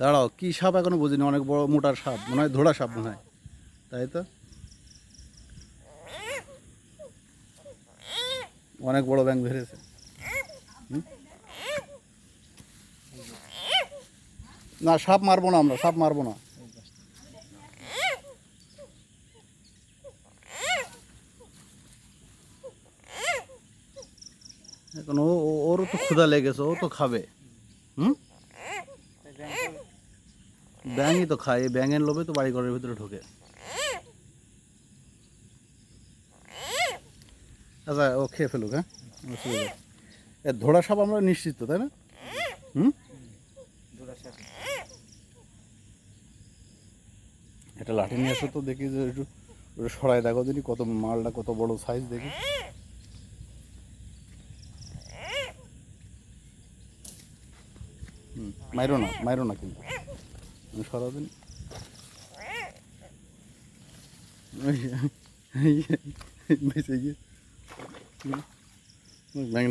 দাঁড়াও, কি সাপ এখনো বুঝিনি। অনেক বড় মোটার সাপ মনে হয়, ধোড়া সাপ মনে হয়, তাই তো। অনেক বড় ব্যাঙ ধরেছে। না, সাপ মারবো না, আমরা সাপ মারবো না। এখন ওরও তো ক্ষুধা লেগেছে, ও তো খাবে। হুম, ব্যাঙই তো খায়, এই ব্যাঙের লোভে তো বাড়ি ঘরের ভিতরে ঢোকে। আচ্ছা, ও খেয়ে ফেলুক, হ্যাঁ, অসুবিধা নেই। এর ধোড়া সাপ আমরা নিশ্চিত তো, তাই না? হুম, এটা লাঠি নিয়ে আসো তো, দেখি যে একটু একটু সরাই দেখো দিনই, কত মালটা কত বড় সাইজ দেখি। হুম, মাইরো না, মাইরো না কিন্তু, সরাও দিন। বেঁচে গিয়ে ব্যাঙ